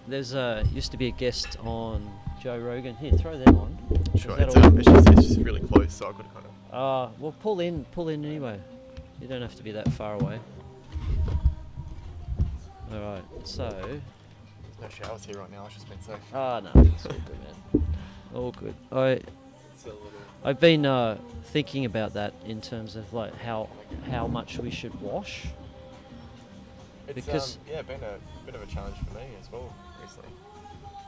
There's used to be a guest on Joe Rogan. Here, throw them on. Sure. It's just really close, so I've got to kind of. Well, pull in anyway. You don't have to be that far away. All right, so. There's no showers here right now. I've just been safe. No, it's all good, man. All good. I've been thinking about that in terms of like how much we should wash. It's because been a bit of a challenge for me as well recently.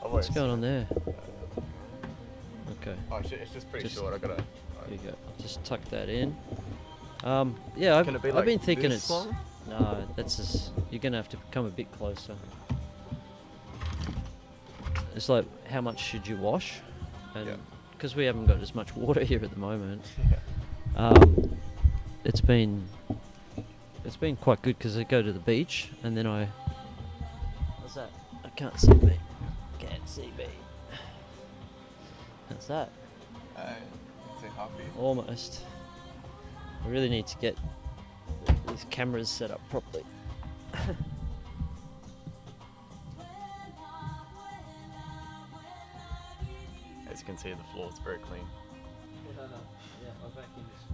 What's going on there? Okay. Oh, it's just pretty short. I gotta. There you go. Just tuck that in. Yeah, Can it be I've like been thinking this long? No, you're gonna have to come a bit closer. It's like, how much should you wash? And because we haven't got as much water here at the moment, it's been quite good because I go to the beach and then what's that? I can't see me. Can't see me. How's that? It's a half beat. Almost. I really need to get these cameras set up properly. As you can see, the floor is very clean. Yeah, I'll vacuum this.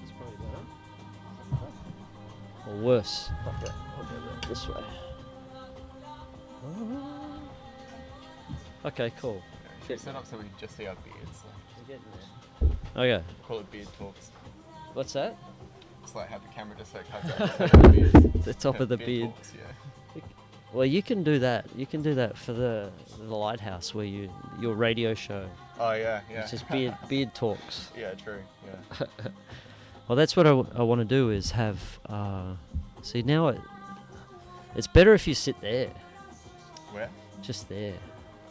It's probably better. Or worse. Okay, I'll go this way. Okay, cool. Should we set up so we can just see our beards? We're getting there. Okay. Call it beard talks. What's that? It's like have the camera just so it cuts out the beards. The top of the beard. Talks, yeah. Well, you can do that. You can do that for the Lighthouse, where your radio show. Oh yeah. It's just beard talks. Yeah, true. Yeah. Well, that's what I want to do is have. See now, it's better if you sit there. Where? Just there.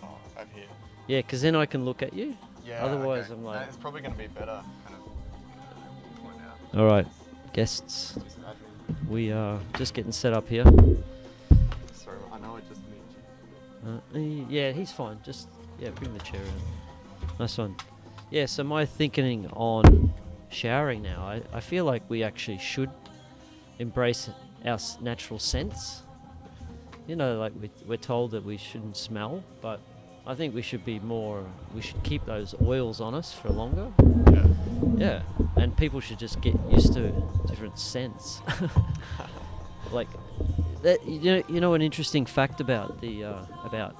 Oh, over here. Yeah, because then I can look at you. Yeah. Otherwise, okay. I'm like. It's probably going to be better. Kind of point out. All right, guests. We are just getting set up here. Sorry, I know I just need you. Yeah, he's fine. Just bring the chair in. Nice one. Yeah, so my thinking on showering now, I feel like we actually should embrace our natural scents. You know, like we're told that we shouldn't smell, but I think we should keep those oils on us for longer. Yeah. Yeah, and people should just get used to different scents. Like that, you know, an interesting fact about about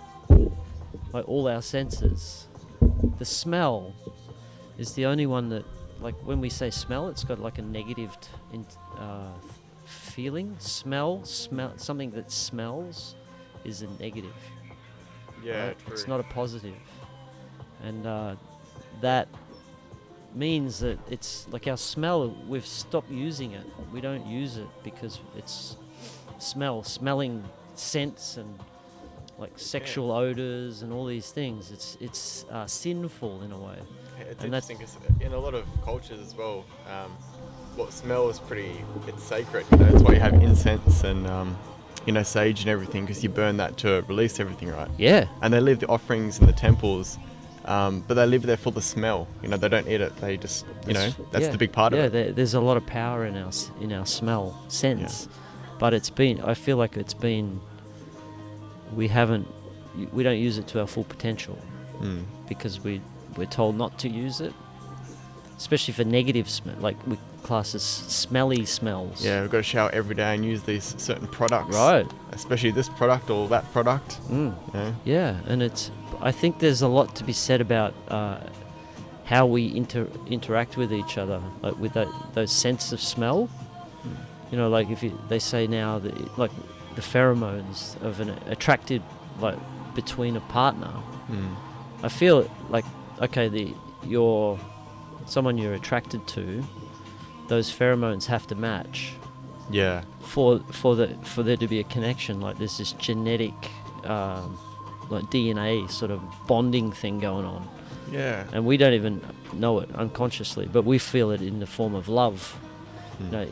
like all our senses, the smell is the only one that, like, when we say smell, it's got like a negative feeling. Smell, something that smells is a negative. Yeah, right? true. It's not a positive, and that means that it's like our smell. We've stopped using it. We don't use it because it's smelling scents and like sexual odors and all these things. It's sinful in a way. It's and interesting because in a lot of cultures as well, what smell is it's sacred. You know, that's why you have incense and sage and everything, because you burn that to release everything, right? Yeah. And they leave the offerings in the temples, but they live there for the smell. You know, they don't eat it. They just, that's the big part of it. Yeah, there's a lot of power in our smell sense, but I feel like we don't use it to our full potential because we're told not to use it, especially for negative smell, like we class as smelly smells. Yeah, we've got to shower every day and use these certain products. Right. Especially this product or that product. Yeah, and I think there's a lot to be said about how we interact with each other, like with those sense of smell. You know, like they say now that like the pheromones of an attracted, like between a partner. I feel like, okay, someone you're attracted to, those pheromones have to match. Yeah. For there to be a connection, like there's this genetic, like DNA sort of bonding thing going on. Yeah. And we don't even know it unconsciously, but we feel it in the form of love. You know,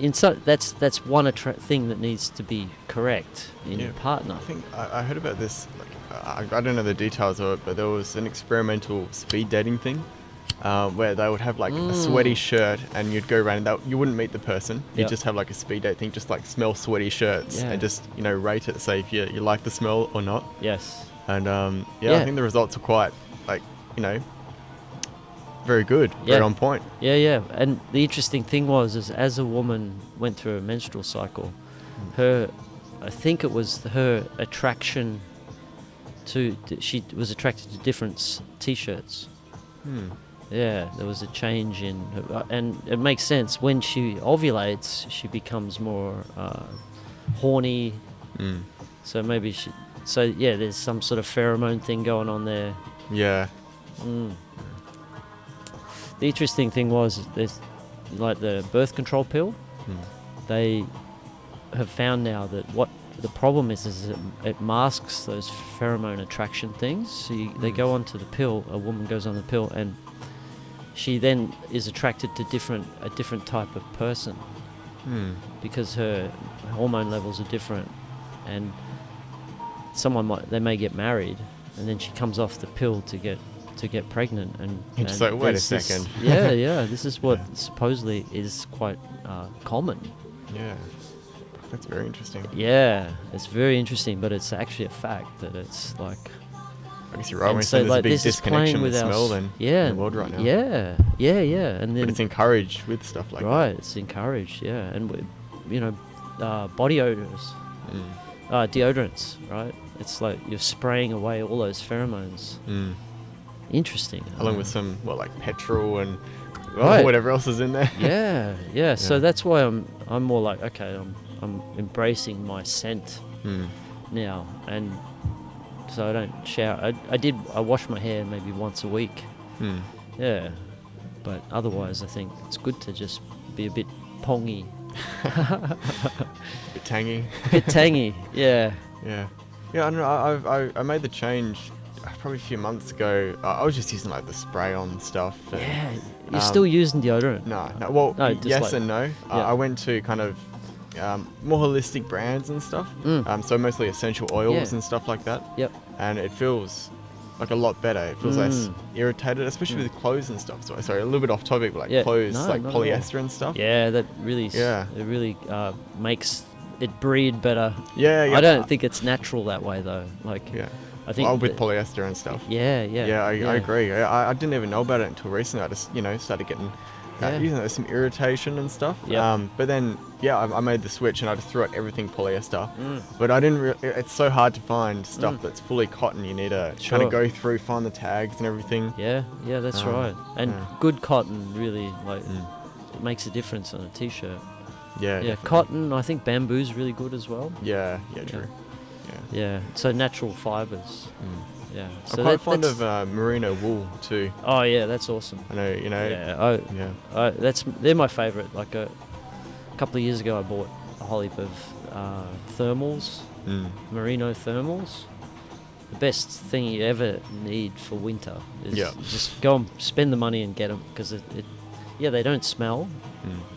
that's one thing that needs to be correct in your partner. I think I heard about this. Like, I don't know the details of it, but there was an experimental speed dating thing where they would have like a sweaty shirt, and you'd go around and you wouldn't meet the person. You'd Yep. just have like a speed date thing, just like smell sweaty shirts, Yeah. and just rate it, say if you like the smell or not. Yes. And I Yeah. think the results are quite like very good, Yeah. very on point. Yeah, yeah. And the interesting thing was, is as a woman went through a menstrual cycle, I think it was her attraction she was attracted to different t-shirts. Yeah, there was a change in her, and it makes sense. When she ovulates, she becomes more horny. So maybe there's some sort of pheromone thing going on there. Yeah. The interesting thing was, there's like the birth control pill. They have found now that what the problem is it masks those pheromone attraction things. So they go onto the pill. A woman goes on the pill, and she then is attracted to a different type of person because her hormone levels are different. And they may get married, and then she comes off the pill to get pregnant, and Just like, wait a there's this- second. yeah, this is what supposedly is quite common. Yeah. That's very interesting. Yeah, it's very interesting, but it's actually a fact that it's like. I guess you're right. And When so, there's a like, big this is disconnection playing with with our smell then yeah, in the world right now. Yeah, and then But it's encouraged with stuff like right, it's encouraged. Yeah, and body odors, deodorants. Right, it's like you're spraying away all those pheromones. that. Interesting. Along with some like petrol and Right. whatever else is in there. Yeah. So that's why I'm more like, okay, I'm embracing my scent now, and so I don't shower. I wash my hair maybe once a week. Yeah, but otherwise I think it's good to just be a bit pongy, Bit tangy. bit tangy. Yeah. Yeah. Yeah, I don't know. I made the change probably a few months ago. I was just using like the spray-on stuff. And, Yeah. You're still using deodorant? No. Well, No, just yes like- and no. Yeah. I went to kind of more holistic brands and stuff. So mostly essential oils Yeah. and stuff like that. Yep. And it feels like a lot better. It feels less irritated, especially with clothes and stuff. So sorry, a little bit off topic, but like Yeah. clothes, No, like not at all. polyester and stuff. Yeah, that really. Yeah. It really makes it breathe better. Yeah. I don't think it's natural that way though. Like. Yeah. I think. Well, with that- polyester and stuff. Yeah. Yeah, I agree. I didn't even know about it until recently. I just, started getting some irritation and stuff. Yep. But then, I made the switch and I just threw out everything polyester. But I didn't. It's so hard to find stuff that's fully cotton. You need to Sure. kind of go through, find the tags and everything. Yeah, that's right. And yeah. good cotton really it makes a difference on a t-shirt. Yeah. Yeah, definitely. cotton. I think bamboo's really good as well. Yeah. True. Yeah. Yeah, so natural fibers. Yeah, so I'm quite fond that's- of merino wool too. Oh yeah, that's awesome. I know. Yeah, Yeah. they're my favorite. Like a couple of years ago, I bought a whole heap of thermals, merino thermals. The best thing you ever need for winter is just go and spend the money and get them, because they don't smell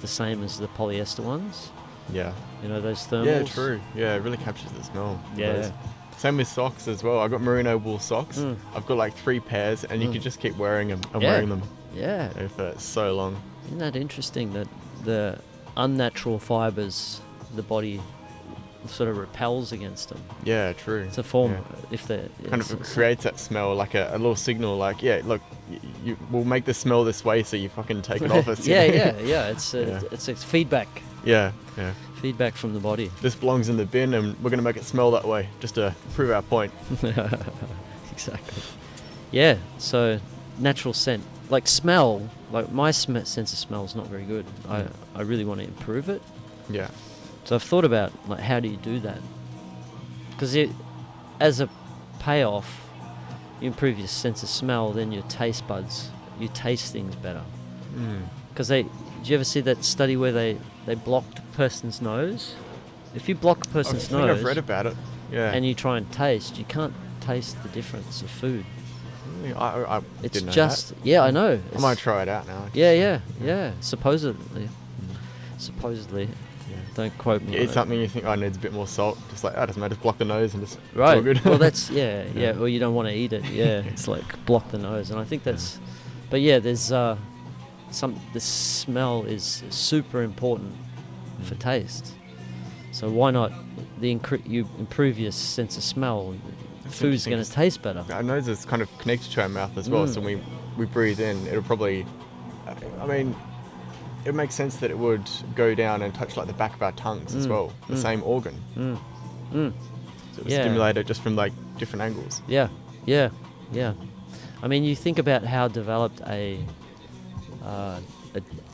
the same as the polyester ones. Yeah. Those thermals. Yeah. True. Yeah. It really captures the smell. Yeah. Those. Same with socks as well. I got merino wool socks. I've got like 3 pairs, and you can just keep wearing them and wearing them Yeah. for so long. Isn't that interesting that the unnatural fibers, the body sort of repels against them? Yeah, true. It's a form. Yeah. If they Kind of creates that smell, like a little signal, like, look, we'll make the smell this way, so you fucking take it off us. yeah. It's a feedback. Yeah. Feedback from the body. This belongs in the bin, and we're gonna make it smell that way, just to prove our point. Exactly. Yeah. So natural scent, like smell, like my sense of smell is not very good. I really want to improve it. Yeah. So I've thought about, like, how do you do that? Because as a payoff, you improve your sense of smell, then your taste buds, you taste things better. Because did you ever see that study where they blocked a person's nose? If you block a person's I think nose I've read about it. Yeah. and you try and taste, you can't taste the difference of food. I It's didn't know just, that. yeah, I know. I might try it out now. Yeah. Supposedly. Yeah. Don't quote me. You on eat it. something you think, needs a bit more salt. Just like, doesn't matter, just block the nose and just it's all Right. good. Well, that's yeah. Or you don't want to eat it. Yeah. It's like block the nose, and I think that's. But yeah, there's the smell is super important for taste. So why not you improve your sense of smell? Food's going to taste better. Our nose is kind of connected to our mouth as well. So when we breathe in, it'll probably, I mean, it makes sense that it would go down and touch like the back of our tongues as well, the same organ. So it would stimulate it just from like different angles. Yeah. I mean, you think about how developed a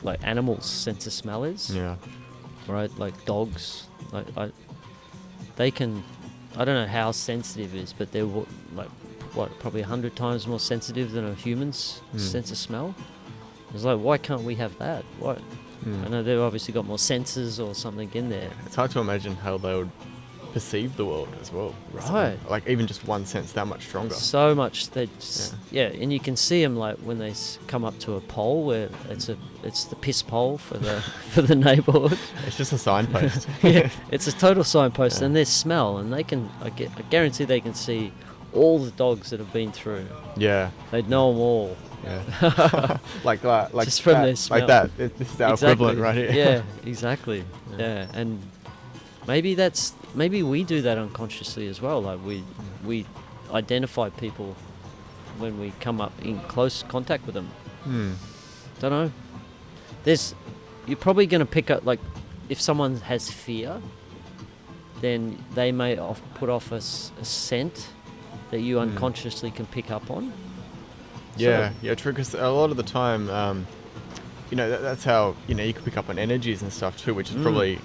like animals' sense of smell is. Yeah. Right, like dogs, they can. I don't know how sensitive it is, but they're probably 100 times more sensitive than a human's sense of smell. It's like, why can't we have that? Why? I know they've obviously got more senses or something in there. It's hard to imagine how they would perceive the world as well. Right. Like even just one sense that much stronger. So much that and you can see them like when they come up to a pole where it's the piss pole for the neighborhood. It's just a signpost. Yeah, it's a total signpost, and their smell, and they can I guarantee they can see all the dogs that have been through. Yeah. They'd know them all. Yeah. like just from that, their smell. like that. This is our equivalent right here. Yeah, exactly. Yeah, and maybe we do that unconsciously as well. Like we identify people when we come up in close contact with them. Don't know. You're probably going to pick up, like, if someone has fear, then they may put off a scent that you unconsciously can pick up on. Yeah, true. Because a lot of the time, that's how you can pick up on energies and stuff too, which is probably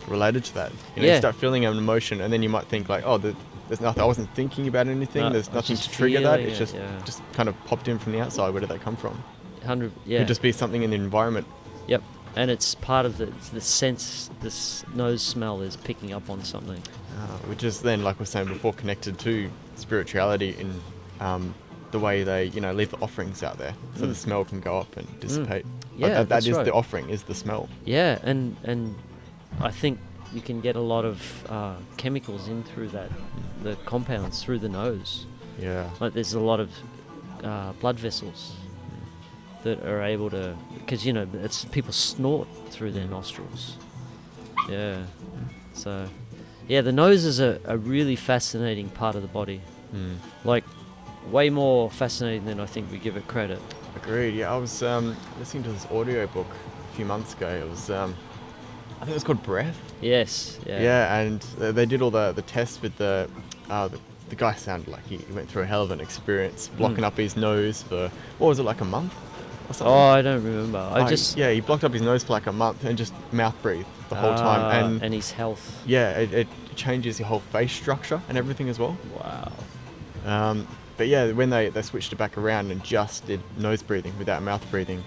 related to that. You start feeling an emotion, and then you might think like, oh, there's nothing. I wasn't thinking about anything. No, there's nothing to trigger that. It's just kind of popped in from the outside. Where did that come from? 100. Yeah. Could just be something in the environment. Yep. And it's part of the sense. This nose smell is picking up on something. Which is then, like we were saying before, connected to spirituality in the way they, leave the offerings out there, so the smell can go up and dissipate. Yeah, that is right. the offering, is the smell. Yeah, and I think you can get a lot of chemicals in through the compounds through the nose. Yeah. Like there's a lot of blood vessels that are able to, because it's people snort through their nostrils. Yeah. So, yeah, the nose is a really fascinating part of the body. Like, way more fascinating than I think we give it credit. Agreed. Yeah, I was listening to this audio book a few months ago. It was, I think it was called Breath. Yes. Yeah. Yeah, and they did all the tests with the guy sounded like he went through a hell of an experience, blocking up his nose for, what was it, like a month or something? Oh, I don't remember. he blocked up his nose for like a month and just mouth breathed the whole time. And his health. Yeah, it changes your whole face structure and everything as well. Wow. But yeah, when they switched it back around and just did nose breathing without mouth breathing,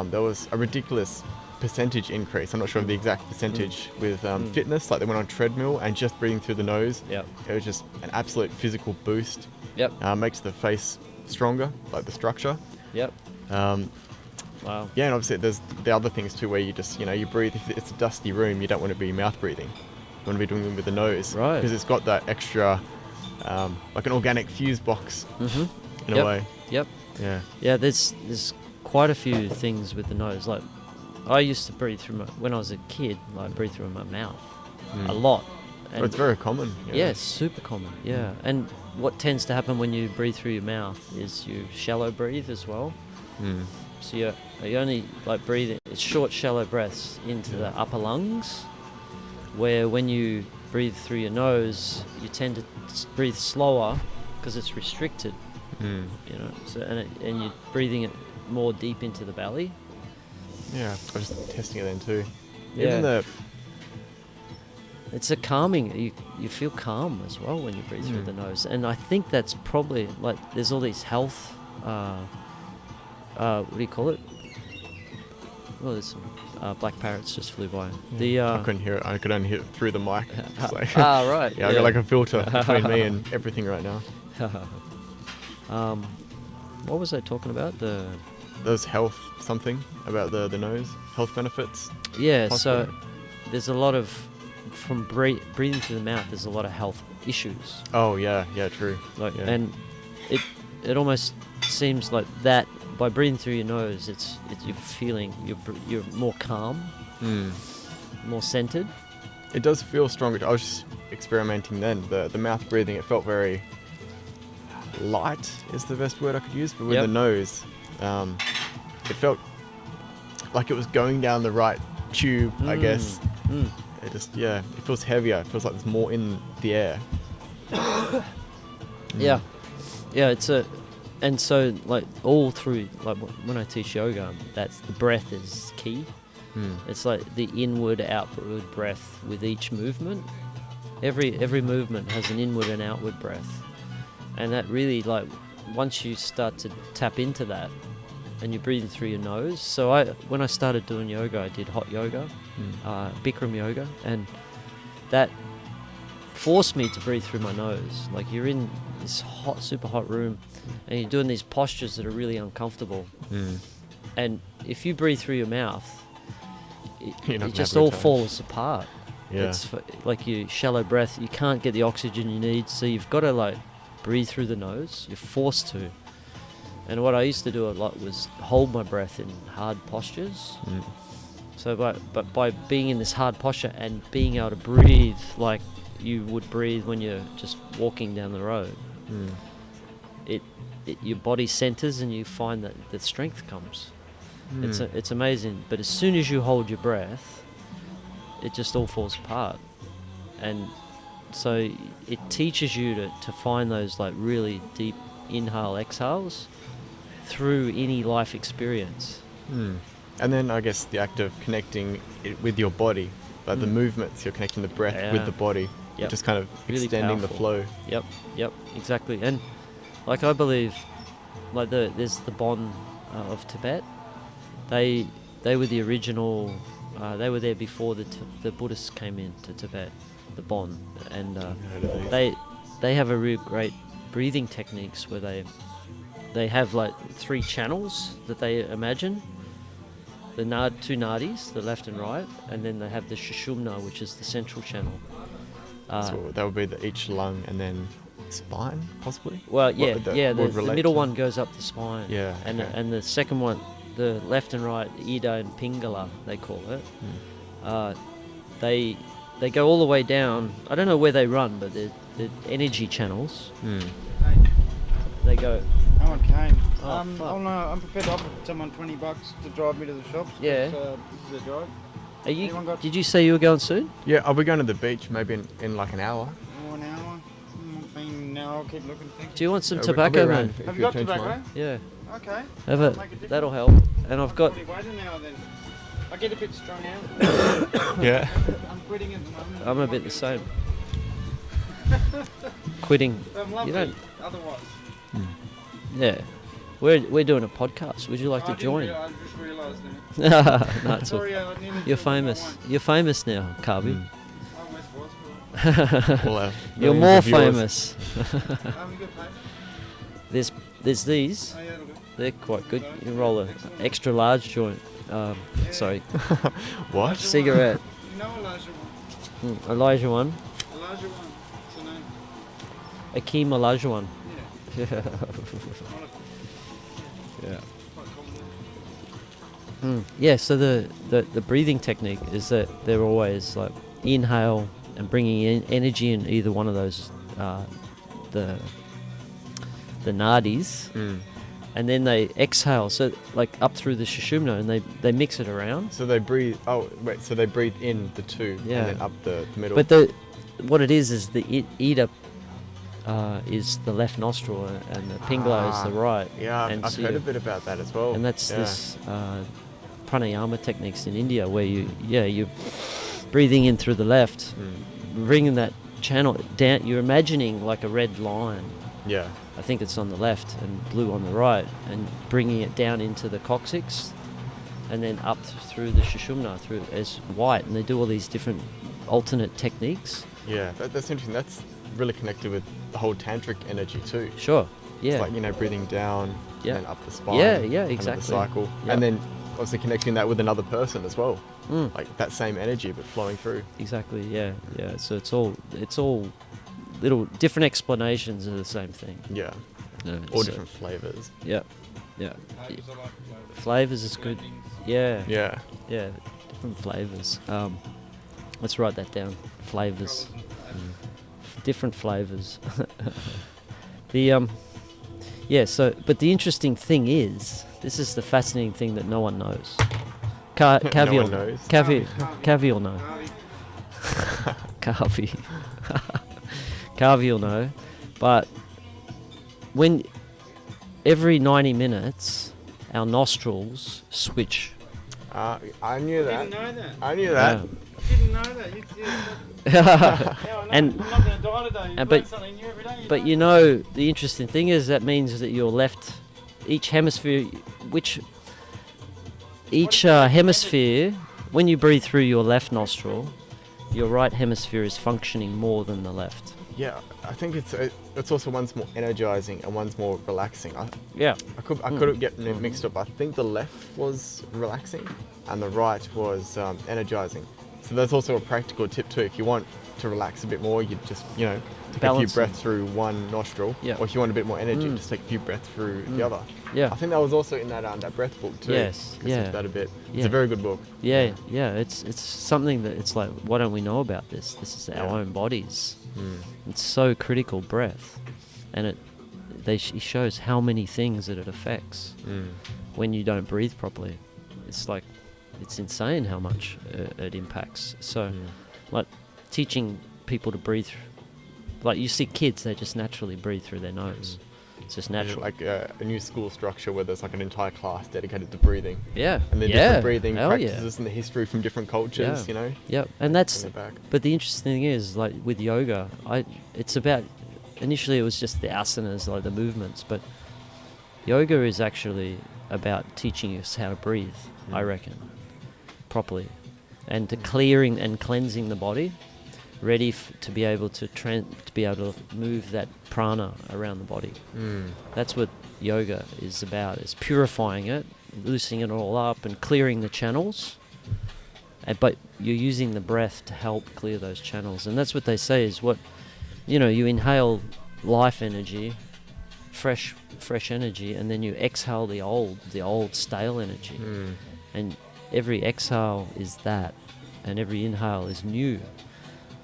there was a ridiculous percentage increase. I'm not sure of the exact percentage with fitness. Like they went on treadmill and just breathing through the nose. Yep. It was just an absolute physical boost. Yep. Makes the face stronger, like the structure. Yep. Wow. Yeah, and obviously there's the other things too, where you just you breathe. If it's a dusty room, you don't want to be mouth breathing. You want to be doing them with the nose, right? Because it's got that extra, like an organic fuse box in a way. Yep. Yeah. Yeah. There's quite a few things with the nose. Like I used to breathe through when I was a kid. Like breathe through my mouth a lot. And it's very common. Yeah, it's super common. Yeah, and what tends to happen when you breathe through your mouth is you shallow breathe as well. So you only like breathing. It's short, shallow breaths into the upper lungs, where when you breathe through your nose, you tend to breathe slower because it's restricted. So and you're breathing it more deep into the belly. Yeah, I was just testing it then too. Yeah. Even it's a calming. You feel calm as well when you breathe through the nose, and I think that's probably like there's all these health. What do you call it? Oh, there's some black parrots just flew by. I couldn't hear it. I could only hear it through the mic. Like, right. Yeah, I got like a filter between me and everything right now. What was I talking about? There's health something about the nose, health benefits. Yeah, possibly. so there's a lot of from breathing through the mouth. There's a lot of health issues. Oh yeah, true. Like yeah. and it almost seems like that by breathing through your nose, it's you're feeling you're more calm, more centered. It does feel stronger. I was just experimenting then. The mouth breathing, it felt very light is the best word I could use, but with the nose, it felt like it was going down the right tube, I guess. It just, it feels heavier. It feels like there's more in the air. Yeah, and so like all through, like when I teach yoga, that's the breath is key. It's like the inward outward breath with each movement. Every movement has an inward and outward breath, and that really, like, once you start to tap into that and you're breathing through your nose. So when I started doing yoga, I did hot yoga, Bikram yoga, and that forced me to breathe through my nose. Like, you're in this hot, super hot room and you're doing these postures that are really uncomfortable, and if you breathe through your mouth, it just all falls apart. It's like you shallow breath, you can't get the oxygen you need, so you've got to like breathe through the nose. You're forced to. And what I used to do a lot was hold my breath in hard postures. So but by being in this hard posture and being able to breathe like you would breathe when you're just walking down the road, your body centers and you find that the strength comes. It's amazing. But as soon as you hold your breath, it just all falls apart. And so it teaches you to find those like really deep inhale exhales through any life experience. And then I guess the act of connecting it with your body, like the movements, you're connecting the breath with the body, just kind of really extending the flow. Yep, exactly. And like I believe, like there's the Bon of Tibet. They were the original. They were there before the Buddhists came into Tibet, the Bon, and they have a real great breathing techniques where they have like 3 channels that they imagine. The two nadis, the left and right, and then they have the Sushumna, which is the central channel. So that would be each lung and then spine, possibly? Well, the middle one goes up the spine. Yeah. And the second one, the left and right, Ida and Pingala, they call it. They go all the way down. I don't know where they run, but they're energy channels. They go. No one came. Oh, fuck. Oh no, I'm prepared to offer someone $20 to drive me to the shops. Yeah. This is a drive. Did you say you were going soon? Yeah, I'll be going to the beach maybe in like an hour. Oh, an hour? Now I'll keep looking. Do you want some tobacco, man? Have you got tobacco? Yeah. Okay. Have it. That'll help. And I've got. Wait an hour then. I get a bit strung out. Yeah. I'm quitting at the moment. I'm a bit the same. Quitting. I'm lovely. You don't. Otherwise. Yeah. We're doing a podcast. Would you like to join? I just realised now. No, it's all. Sorry, You're famous. You're famous now, Carby. I almost was. Well, You're more famous. Good pay. There's these. Oh, yeah, it'll do. They're quite good. You can roll an extra large joint. Sorry. What? Cigarette. You know Elijah Elijah one. one. Elijah one. What's the name? Akeem Elijah one. Yeah. Yeah. Quite common. Yeah, so the breathing technique is that they're always like inhale and bringing in energy in either one of those, the nadis, and then they exhale, so like up through the Sushumna, and they mix it around. So they breathe. Oh wait, so they breathe in the 2 and then up the middle. But what it is the Ida is the left nostril and the Pingala is the right. Yeah, and I've so heard a bit about that as well. And that's this pranayama techniques in India where you're breathing in through the left, bringing that channel down. You're imagining like a red line. Yeah. I think it's on the left and blue on the right, and bringing it down into the coccyx, and then up through the Sushumna through as white. And they do all these different alternate techniques. Yeah, that's interesting. That's really connected with the whole tantric energy too. Sure. Yeah. It's like, breathing down and then up the spine. Yeah, Kind exactly. of the cycle. Yeah. And then obviously connecting that with another person as well. Like that same energy but flowing through. Exactly. Yeah. So it's all little different explanations of the same thing. Yeah. No, All so- different flavors. Yeah. Yeah. Flavors is good. Yeah. Yeah. Yeah. Different flavors. Let's write that down. Flavors. Different flavors. The yeah. So, but the interesting thing is, this is the fascinating thing that no one knows. Cavi No will one knows. Cavi will know. Cavi. Cavi will know. But when every 90 minutes, our nostrils switch. I knew that. Didn't know that. I knew that. Didn't know that. Yeah. Yeah, I know. And- I'm not going to die today. You but- learn something new every day. But you know, the interesting thing is that means that your left, each hemisphere, hemisphere, when you breathe through your left nostril, your right hemisphere is functioning more than the left. Yeah, I think it's also one's more energizing and one's more relaxing. Yeah. I could get mixed up. I think the left was relaxing and the right was energizing. So that's also a practical tip too. If you want to relax a bit more, you just take a few Balance breaths through one nostril. Yeah. Or if you want a bit more energy, just take a few breaths through the other. Yeah. I think that was also in that breath book too. Yes, I yeah. skipped that a bit. It's Yeah. a very good book. Yeah. It's something that it's like, why don't we know about this? This is our Yeah. own bodies. It's so critical, breath, and he shows how many things that it affects when you don't breathe properly. It's like, it's insane how much it impacts. So, like teaching people to breathe, like you see kids, they just naturally breathe through their nose. It's just natural. Like a new school structure where there's like an entire class dedicated to breathing. Yeah. And then yeah. different breathing Hell practices and the history from different cultures, Yeah. you know? Yeah, and that's. in the back. But the interesting thing is, like with yoga, it's about. Initially, it was just the asanas, like the movements, but yoga is actually about teaching us how to breathe. I reckon, properly, and to clearing and cleansing the body, ready to be able to move that prana around the body. That's what yoga is about. Is purifying it, loosening it all up, and clearing the channels. But you're using the breath to help clear those channels, and that's what they say is what, you inhale life energy, fresh energy, and then you exhale the old stale energy, and every exhale is that, and every inhale is new,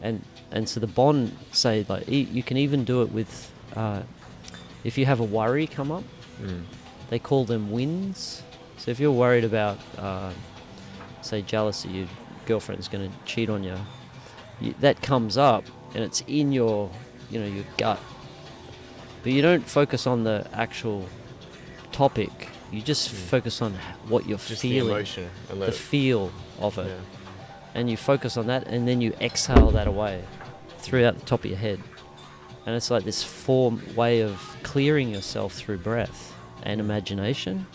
and so the bond say like you can even do it with if you have a worry come up, they call them winds. So if you're worried about say jealousy, your girlfriend's going to cheat on you, that comes up and it's in your your gut, but you don't focus on the actual topic, you just focus on what you're Just feeling, the emotion and the feel of it, yeah. and you focus on that, and then you exhale that away throughout the top of your head, and it's like this way of clearing yourself through breath and imagination.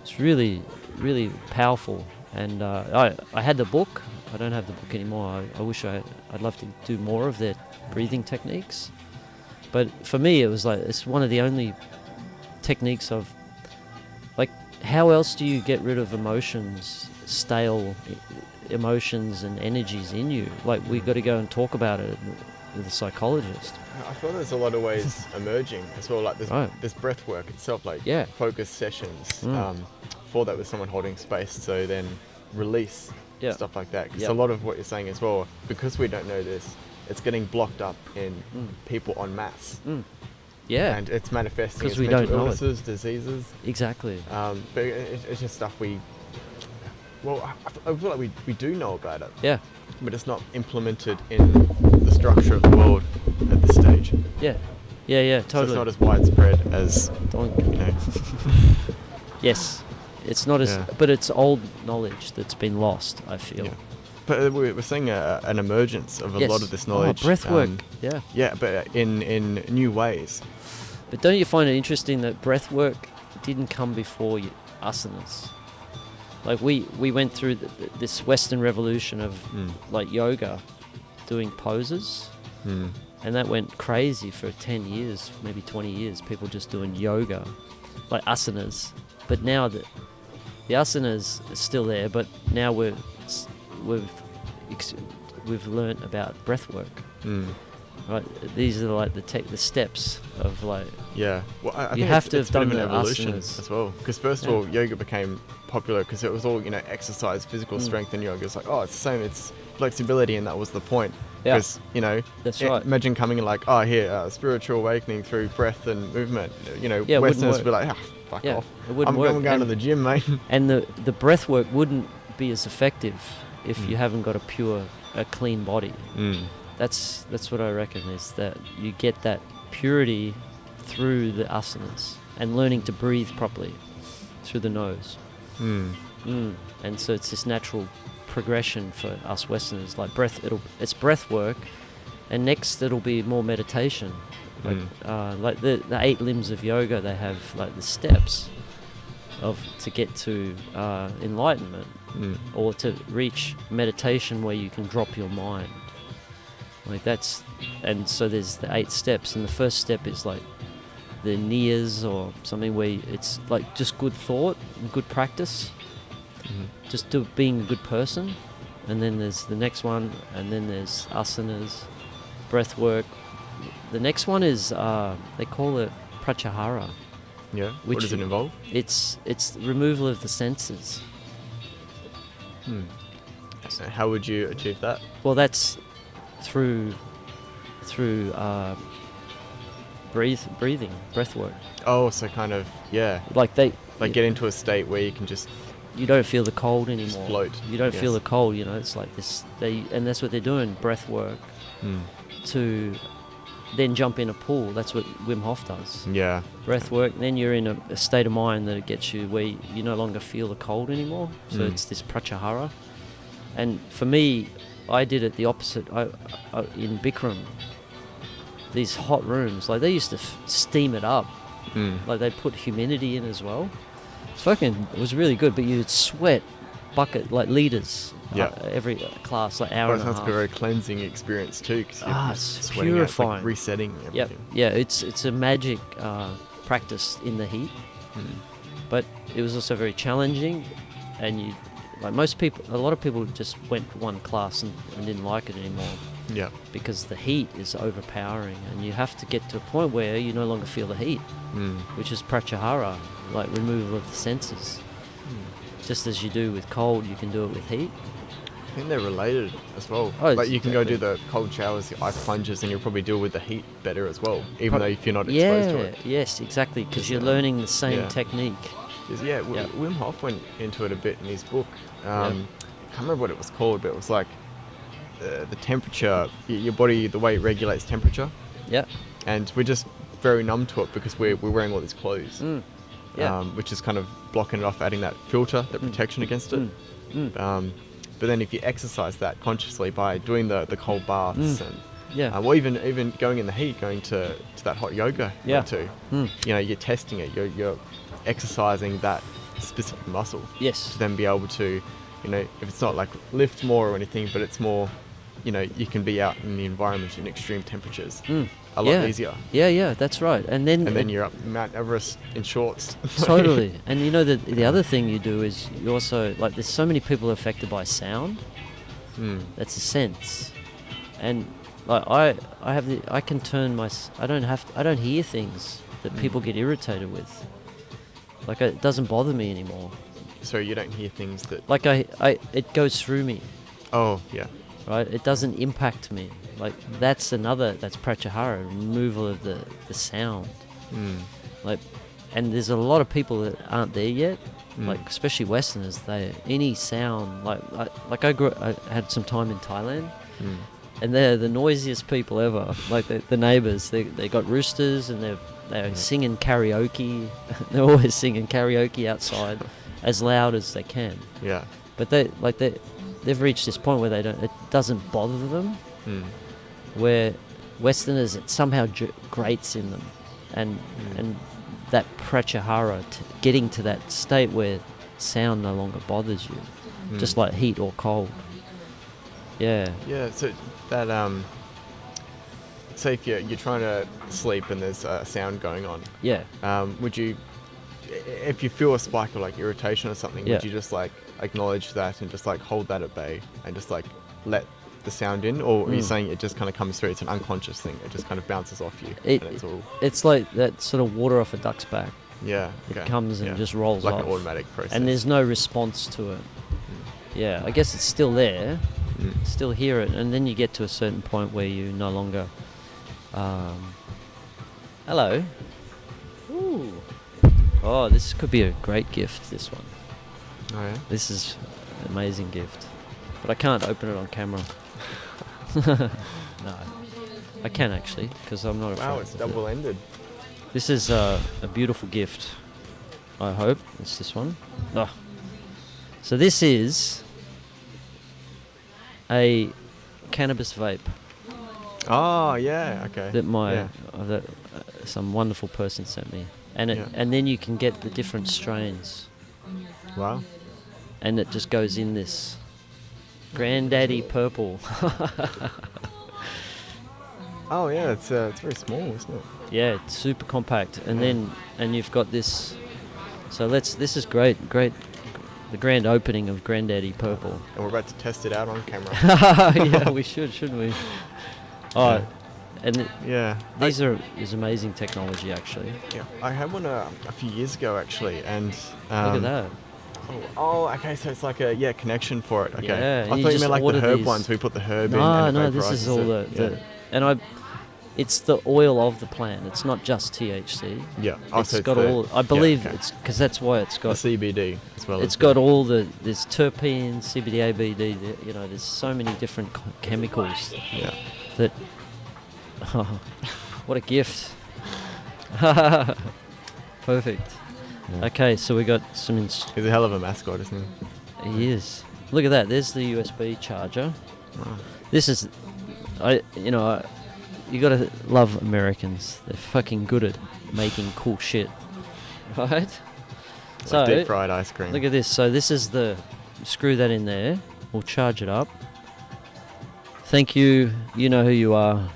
It's really, really powerful. And I had the book. I don't have the book anymore. I wish I'd love to do more of their breathing techniques. But for me, it was like, it's one of the only techniques of, like, how else do you get rid of emotions, stale emotions and energies in you? Like, we got to go and talk about it with a psychologist. I feel there's a lot of ways emerging as well, like this breath work itself, like focus sessions for that with someone holding space, so then release stuff like that. Because a lot of what you're saying as well, because we don't know this, it's getting blocked up in people en masse. Yeah. And it's manifesting because as we mental don't know illnesses, diseases. Exactly. But it's just stuff I feel like we do know about it. Yeah. But it's not implemented in the structure of the world at this stage. Yeah. Yeah, totally. So it's not as widespread as, Yes. It's not as, but it's old knowledge that's been lost, I feel. Yeah. But we're seeing an emergence of a lot of this knowledge. Breath work, yeah. Yeah, but in new ways. But don't you find it interesting that breath work didn't come before asanas? Like we went through this Western revolution of like yoga, doing poses, and that went crazy for 10 years, maybe 20 years. People just doing yoga, like asanas. But now the asanas are still there, but now we've learnt about breath work, right? These are like the steps of like. Yeah. Well, I You think have to it's have a bit done of an the evolution asanas. as well. Because first of Yeah. all, yoga became popular because it was all, exercise, physical strength in yoga. It's like, oh, it's the same. It's flexibility, and that was the point. Yeah. Because, That's right. imagine coming in like, oh, here, spiritual awakening through breath and movement. Yeah, it wouldn't Westerners would be work. like, fuck Yeah, off. it wouldn't I'm work. going to And- the gym, mate. And the breath work wouldn't be as effective if you haven't got a clean body. That's what I reckon, is that you get that purity through the asanas and learning to breathe properly through the nose. And so it's this natural progression for us Westerners. Like it's breath work, and next it'll be more meditation. Like the 8 limbs of yoga, they have like the steps to get to enlightenment, or to reach meditation where you can drop your mind. Like and so there's the 8 steps, and the first step is like the niyas, or something where it's like just good thought and good practice, just being a good person. And then there's the next one, and then there's asanas, breath work. The next one is they call it pratyahara. Yeah. Which What does it involve? It's removal of the senses. How would you achieve that? Well, that's through breathing, breath work. Oh, so kind of, yeah. Like Get into a state where you can just you don't feel the cold anymore. float. You don't feel Yes. the cold. It's like this. And that's what they're doing, breath work, to then jump in a pool. That's what Wim Hof does. Yeah. Breath work. Then you're in a state of mind that it gets you where you no longer feel the cold anymore. So it's this pratyahara. And for me, I did it the opposite. I in Bikram, these hot rooms, like they used to steam it up. Like they put humidity in as well. It was really good, but you'd sweat bucket like liters. Yeah. Every class, like hour Well, and it a sounds half. like a very cleansing experience too, because you're it's sweating out, it's purifying. like resetting Yep. everything. Yeah, it's a magic practice in the heat, but it was also very challenging, and a lot of people just went for one class and didn't like it anymore, Yeah. because the heat is overpowering, and you have to get to a point where you no longer feel the heat, which is pratyahara, like removal of the senses. Just as you do with cold, you can do it with heat. I think they're related as well. Oh, like you can go do exactly. the cold showers, the ice plunges, and you'll probably deal with the heat better as well, even though if you're not exposed to it. Yes, exactly, because you're Yeah. learning the same Yeah. technique. Yeah, Yeah. Wim Hof went into it a bit in his book. Yeah. I can't remember what it was called, but it was like the temperature, your body, the way it regulates temperature. Yeah. And we're just very numb to it because we're wearing all these clothes. Yeah. Which is kind of blocking it off, adding that filter, that protection against it. But then if you exercise that consciously by doing the cold baths and Yeah. or even going in the heat, going to that hot yoga Yeah. too, you're testing it, you're exercising that specific muscle Yes. to then be able to, if it's not like lift more or anything, but it's more, you can be out in the environment in extreme temperatures a lot easier. Yeah, that's right. And then You're up Mount Everest in shorts. totally. And the other thing you do is you also, like, there's so many people affected by sound. That's a sense. And like I can turn I don't hear things that people get irritated with. Like it doesn't bother me anymore. So you don't hear things that. Like it goes through me, Oh yeah. right? It doesn't impact me. Like that's pratyahara, removal of the sound. Like, and there's a lot of people that aren't there yet. Like especially Westerners, any sound like I had some time in Thailand, and they're the noisiest people ever. Like the neighbours, they got roosters and they're singing karaoke. They're always singing karaoke outside, as loud as they can. Yeah. But they've reached this point where it doesn't bother them. Where Westerners, it somehow grates in them, and that pratyahara, getting to that state where sound no longer bothers you, just like heat or cold. Yeah. Yeah. So that say if you're trying to sleep and there's a sound going on. Yeah. Would you, if you feel a spike of like irritation or something, Yeah. would you just like acknowledge that and just like hold that at bay and just like let the sound in, or are you Mm. saying it just kind of comes through? It's an unconscious thing. It just kind of bounces off you. It- and it's all It's like that sort of water off a duck's back. yeah. It Okay. comes and yeah. just rolls like off. an automatic process. And there's no response to it. Yeah, I guess it's still there, Mm. still hear it, and then you get to a certain point where you no longer. Hello. Ooh. Oh, this could be a great gift. This one. Oh yeah. This is an amazing gift, but I can't open it on camera. No, I can actually because I'm not afraid. Wow, it's of it. double-ended. This is a beautiful gift. I hope it's this one. Oh. So this is a cannabis vape Oh yeah. Okay. that Yeah. some wonderful person sent me, and Yeah. and then you can get the different strains, Wow. and it just goes in this granddaddy purple. Oh yeah. It's very small, isn't it? Yeah, it's super compact, and Yeah. then you've got this. So this is great, the grand opening of Granddaddy Purple. And we're about to test it out on camera. Yeah, we shouldn't we? Oh, Yeah. and Yeah. these is amazing technology actually. Yeah. I had one a few years ago actually, and Look at that. Oh, okay. So it's like a connection for it. Okay. Yeah, I and thought you you just meant like order the herb these. ones. We put the herb in. No, And it no, this is vaporizes all it. the and it's the oil of the plant. It's not just THC. Yeah. Oh, It's so got the, all. I believe okay. it's because that's why it's the got. CBD as well. It's as got all there's terpenes, CBD, ABD. You know, there's so many different chemicals Yeah. that. Oh, what a gift! Perfect. Yeah. Okay, so we got some. He's a hell of a mascot, isn't he? He is. Look at that. There's the USB charger. Wow. This is, you gotta love Americans. They're fucking good at making cool shit, right? Like deep fried ice cream. Look at this. So this is screw that in there. We'll charge it up. Thank you. You know who you are.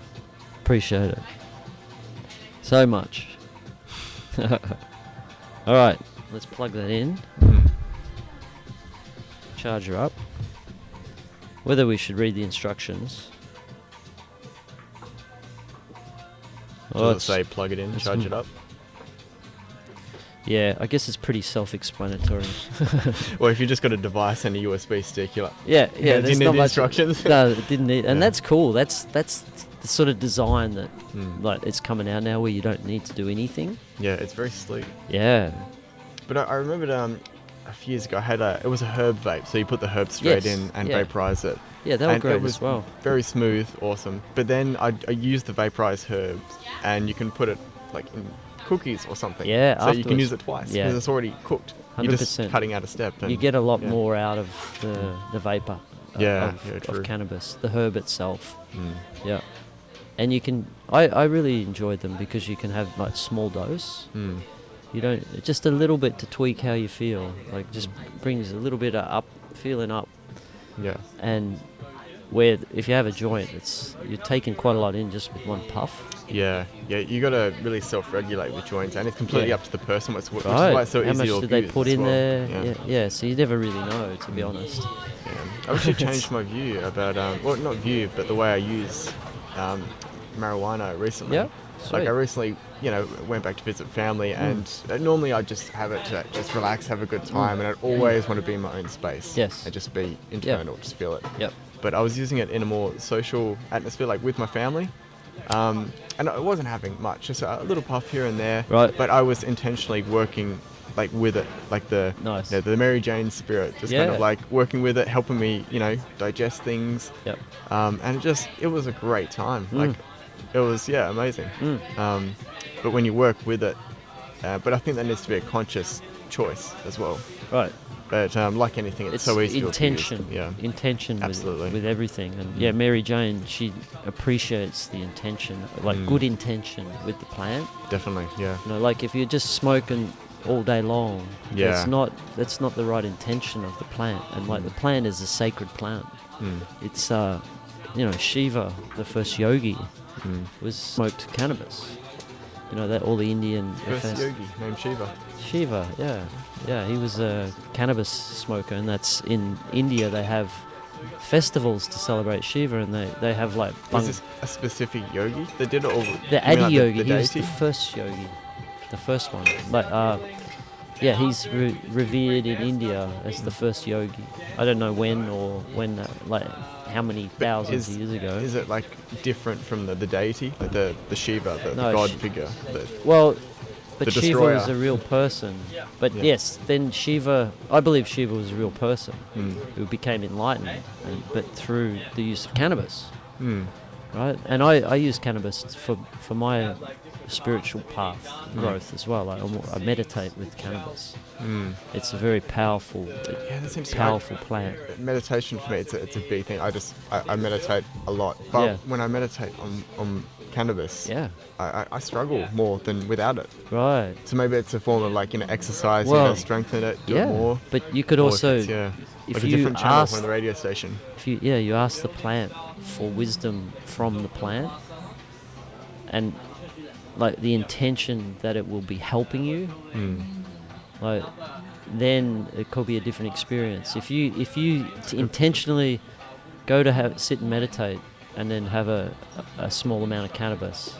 Appreciate it so much. All right, let's plug that in. Charger up. Whether we should read the instructions. Does it say plug it in, it's charge it up? Yeah, I guess it's pretty self-explanatory. Or if you just got a device and a USB stick, you're like, Yeah. do you There's need not the much. instructions? No, it didn't need, and Yeah. that's cool. That's the sort of design that Mm. it's coming out now, where you don't need to do anything. Yeah, it's very sleek. Yeah. But I remembered a few years ago, I had it was a herb vape, so you put the herb straight Yes, in and yeah. vaporize it. Yeah, they were And great it was as well. very smooth, awesome. But then I used the vaporized herbs, and you can put it like in cookies or something. Yeah, so you can afterwards. use it twice Yeah. because it's already cooked. You're just 100%. cutting out a step. And You get a lot yeah. more out of the vapor. Yeah, of, yeah, of true. cannabis, the herb itself. Mm. Yeah. And you can. I really enjoyed them because you can have like small dose. Mm. You don't just a little bit to tweak how you feel. Like just brings a little bit of feeling up. Yeah. And where if you have a joint, you're taking quite a lot in just with one puff. Yeah, you got to really self-regulate with joints, and it's completely Yeah. up to the person. Which is Right. why it's so how easy much to did they abuse put as in well. there? Yeah. So you never really know, to be honest. Yeah. I wish I changed my view about, well, not view, but the way I use marijuana recently. Yeah, Like sweet. I recently, went back to visit family, and normally I just have it to just relax, have a good time, and I'd always want to be in my own space. Yes. And just be internal, just feel it. Yep. But I was using it in a more social atmosphere, like with my family. And I wasn't having much, just a little puff here and there. Right. But I was intentionally working like with it, like the Nice. the Mary Jane spirit, just kind Yeah. of like working with it, helping me, digest things. Yep. And it was a great time. Like it was, amazing. Mm. But when you work with it, but I think that needs to be a conscious choice as well. Right. But like anything, it's so easy intention. to abuse. Yeah. Intention Absolutely. with everything. And Mary Jane, she appreciates the intention, like good intention with the plant. Definitely, yeah. Like if you're just smoking all day long, Yeah. that's not the right intention of the plant. And like the plant is a sacred plant. It's Shiva, the first yogi, was smoked cannabis. That all the Indian First yogi named Shiva. Shiva, yeah, he was a cannabis smoker, and that's in India. They have festivals to celebrate Shiva, and they have like Was this a specific yogi that did it, or the Adi like yogi. the He was deity? the first yogi, the first one. Like yeah, he's revered in India as the first yogi. I don't know when like how many thousands of years ago. Is it like different from the deity, like the Shiva, the No, god figure? Well, but The Shiva destroyer. was a real person. But Yeah. yes, then Shiva, I believe Shiva was a real person Mm. who became enlightened, but through the use of cannabis, Mm. right? And I use cannabis for my spiritual path growth as well. I meditate with cannabis. Mm. It's a very powerful, Yeah, that seems powerful plant. Meditation for me, it's a big thing. I meditate a lot, but Yeah. when I meditate on cannabis, Yeah, I struggle more than without it. right. So maybe it's a form of like exercise, Well, strengthen it, do yeah, it more. but you could Or if also, it's, if like a you different channel ask, from the radio station. if you ask the plant for wisdom from the plant, and like the intention that it will be helping you, like then it could be a different experience. If you intentionally go to sit and meditate, and then have a small amount of cannabis,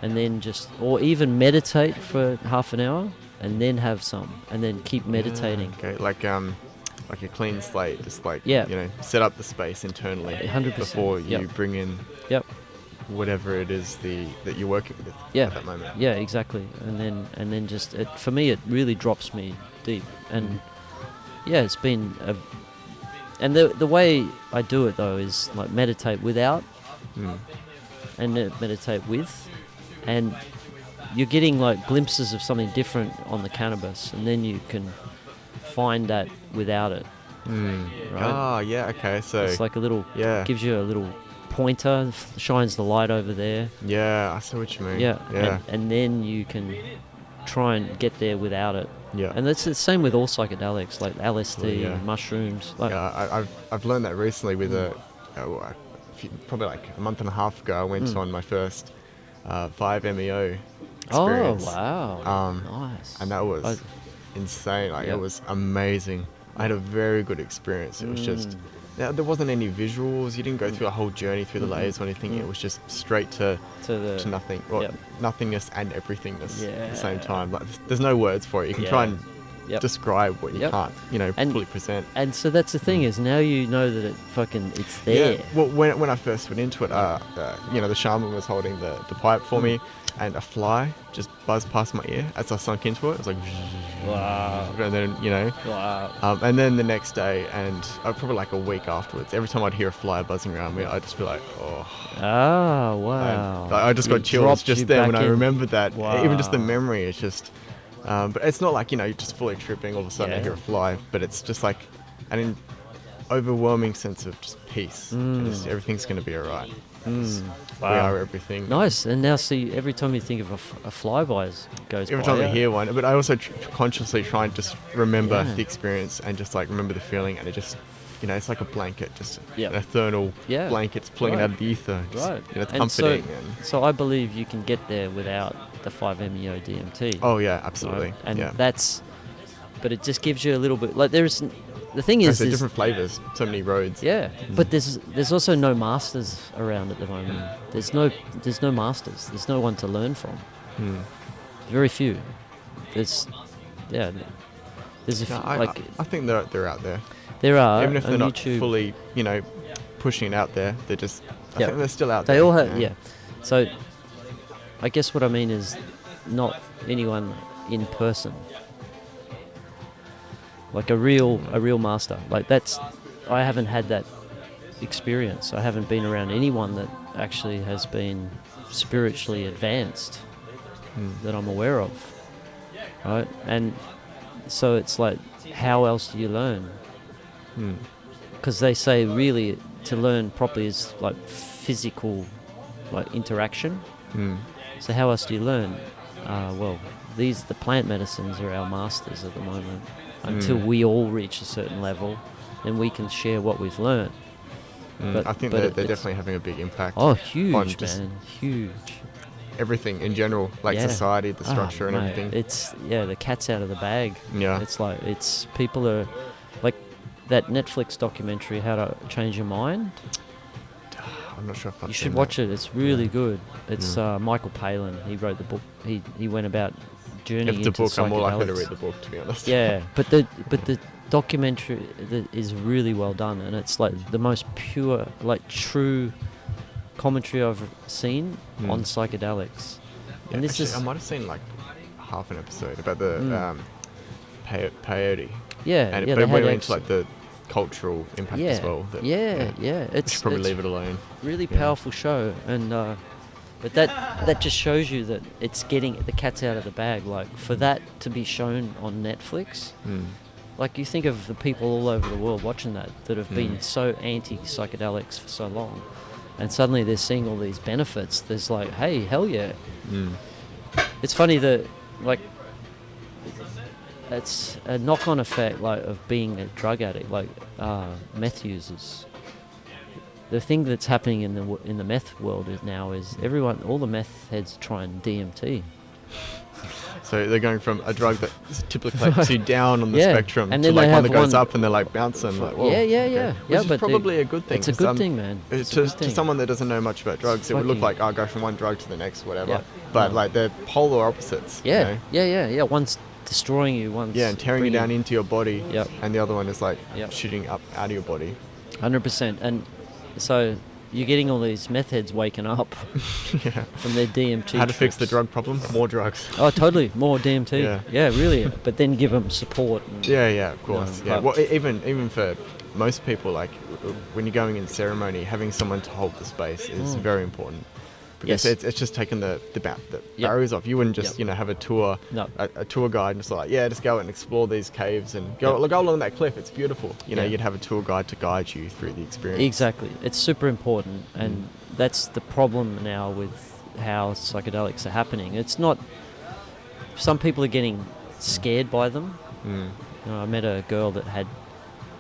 and then or even meditate for half an hour, and then have some, and then keep meditating. Okay, like a clean slate, just like Yeah. set up the space internally 100%, before you yep. bring in Yep. whatever it is that you're working with Yeah. at that moment. Yeah, exactly. And then just for me, it really drops me deep. And yeah, it's been and the way I do it though is like meditate without and meditate with, and you're getting like glimpses of something different on the cannabis, and then you can find that without it. Right? Ah, yeah, okay, so It's like a little, yeah. gives you a little pointer, shines the light over there. Yeah, I see what you mean. Yeah, Yeah. And then you can try and get there without it. Yeah. And that's the same with all psychedelics, like LSD, Yeah. and mushrooms. Like, Yeah, I've learned that recently with probably like a month and a half ago. I went on my first 5-MeO oh experience. wow, nice. And that was insane. Like it was amazing. I had a very good experience. It was just there wasn't any visuals. You didn't go through a whole journey through the layers or anything. It was just straight to nothing, or nothingness and everythingness at the same time. Like there's no words for it. You can try and describe what you can't, fully present. And so that's the thing is now you know that it's there. Yeah. Well, when I first went into it, the shaman was holding the pipe for me, and a fly just buzzed past my ear as I sunk into it. It was like, Wow. and then Wow. and then the next day, and probably like a week afterwards, every time I'd hear a fly buzzing around me, I'd just be like, oh. Oh wow. And I just got It chills dropped just you then back when I in. remembered that. Even just the Wow. memory, it's just. But it's not like you're just fully tripping. All of a sudden I hear a fly, but it's just like an overwhelming sense of just peace. And just everything's going to be alright. We are everything. Nice. And now see, every time you think of a flyby goes Every by, time I hear one, but I also consciously try and just remember Yeah. the experience and just like remember the feeling, and it just, it's like a blanket, just Yeah. an ethereal Yeah. blanket, it's pulling it out of the ether. Just, Right. It's And comforting. So I believe you can get there without the 5-MeO DMT. Oh yeah, absolutely. Right? And yeah. but it just gives you a little bit, like the thing is, There's different flavors, so many roads. yeah, but there's also no masters around at the moment. There's no masters. There's no one to learn from. Very few. There's a few, I think they're out there. there are Even if on they're not YouTube. fully, pushing it out there, they're just. I think they're still out there. They all have, yeah. So, I guess what I mean is not anyone in person, like a real master. Like I haven't had that experience. I haven't been around anyone that actually has been spiritually advanced that I'm aware of, right? And so it's like, how else do you learn? Because they say really to learn properly is like physical, like interaction. So how else do you learn? Well, the plant medicines are our masters at the moment. Until we all reach a certain level, then we can share what we've learned. I think they're definitely having a big impact. Oh, on huge, just man, huge. everything in general, like society, the structure and mate, everything. It's the cat's out of the bag. Yeah. It's like people are like that Netflix documentary, How to Change Your Mind. I'm not sure if I've You seen should that. watch it. It's really good. It's Yeah. Michael Palin. He wrote the book. He went about journeying If into it's a book, I'm more likely to psychedelics. read the book, to be honest. Yeah, but the documentary is really well done, and it's like the most pure, like true commentary I've seen on psychedelics. Yeah, And this actually, is I might have seen like half an episode about the peyote. yeah, And yeah. but They it had went into like the cultural impact yeah, as well. That, yeah. We It's should probably it's leave it alone. really Yeah. powerful show, and but that just shows you that it's getting the cat's out of the bag. Like for that to be shown on Netflix, like you think of the people all over the world watching that have been so anti psychedelics for so long, and suddenly they're seeing all these benefits. There's like, hey, hell yeah! It's funny that like it's a knock-on effect like of being a drug addict, like meth users. The thing that's happening in the meth world is all the meth heads trying DMT. So they're going from a drug that typically takes you down on the Yeah, spectrum and to then like they one have that goes one- up and they're like bouncing. Like, whoa, Yeah, okay. yeah. Which But is probably a good thing. It's a 'cause, good thing, man. It's a To good thing. someone that doesn't know much about drugs, it would look fucking- like, I'll go from one drug to the next, whatever. Yeah. But Yeah. like they're polar opposites. you know? Yeah. One's destroying you, one's Yeah, and tearing you down into your body. Yep. And the other one is like Yep. shooting up out of your body. 100%. And so you're getting all these meth heads waking up Yeah. from their DMT. How to fix the trips. drug problem? More drugs. Oh, totally. More DMT. Yeah. Really. But then give them support. And Yeah, of course. No, Yeah. but- Well, even for most people, like when you're going in ceremony, having someone to hold the space is very important. Because Yes. it's just taking the barriers off. You wouldn't just Yep. have a tour, No. a tour guide, and just like just go and explore these caves and go along that cliff. It's beautiful. Yeah. You'd have a tour guide to guide you through the experience. Exactly. It's super important, and that's the problem now with how psychedelics are happening. It's not. Some people are getting scared by them. I met a girl that had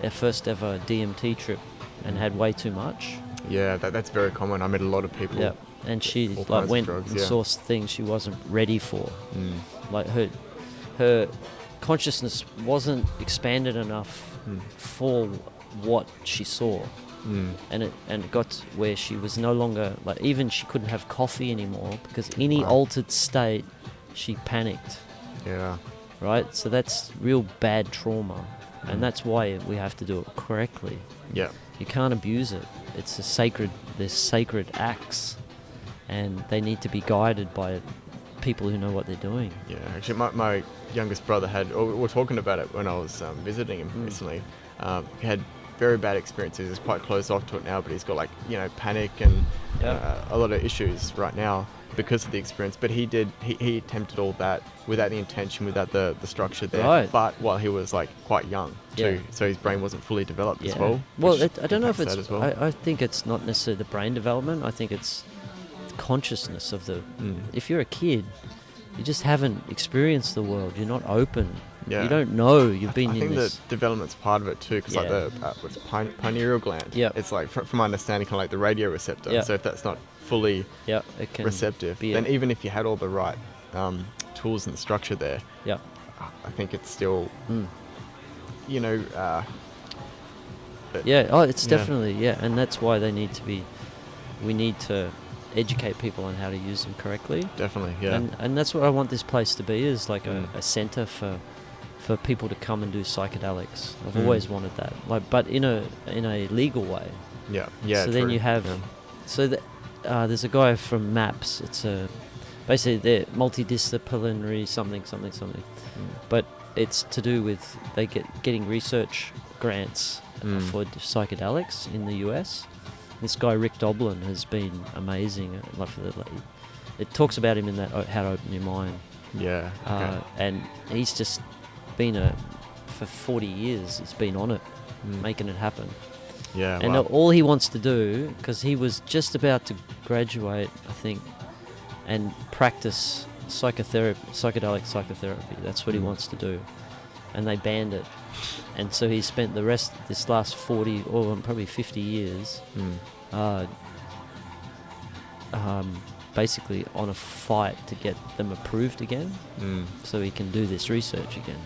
her first ever DMT trip and had way too much. Yeah, that's very common. I met a lot of people. Yeah, and she all kinds like of went drugs, and yeah. saw things she wasn't ready for. Like her consciousness wasn't expanded enough for what she saw. And it got to where she was no longer like, even she couldn't have coffee anymore because any Wow. altered state she panicked, Yeah. right? So that's real bad trauma, and that's why we have to do it correctly. Yeah. You can't abuse it. It's there's sacred acts, and they need to be guided by people who know what they're doing. Yeah, actually, my youngest brother we were talking about it when I was visiting him recently. He had very bad experiences. He's quite close off to it now, but he's got panic and a lot of issues right now because of the experience. But he attempted all that without the intention, without the structure there. Right. But while he was quite young too, so his brain wasn't fully developed as well. Well, which I don't know if impacts it's. that as well. I think it's not necessarily the brain development. I think it's consciousness of the. If you're a kid, you just haven't experienced the world. You're not open. Yeah. You don't know. You've been I in think this. the development's part of it too, because Yeah. what's pineal gland. Yeah. It's from my understanding, kind of like the radio receptor. Yeah. So if that's not fully Yeah, it can receptive, be then even if you had all the right tools and the structure there, Yeah. I think it's still, Yeah. Oh, it's Yeah. definitely and that's why they need to be. We need to educate people on how to use them correctly. definitely, yeah. And that's what I want this place to be, is like a center for people to come and do psychedelics. I've always wanted that, but in a legal way. yeah. So then true, you have, yeah. so that there's a guy from MAPS. It's basically they're multidisciplinary something, but it's to do with getting research grants for psychedelics in the US. This guy Rick Doblin has been amazing. It talks about him in that How to Open Your Mind. Yeah. Okay. And he's just been for 40 years. He's been on it, making it happen. yeah. And wow. all he wants to do, because he was just about to graduate, I think, and practice psychedelic psychotherapy. That's what he wants to do. And they banned it. And so he spent this last 40 or probably 50 years basically on a fight to get them approved again, so he can do this research again.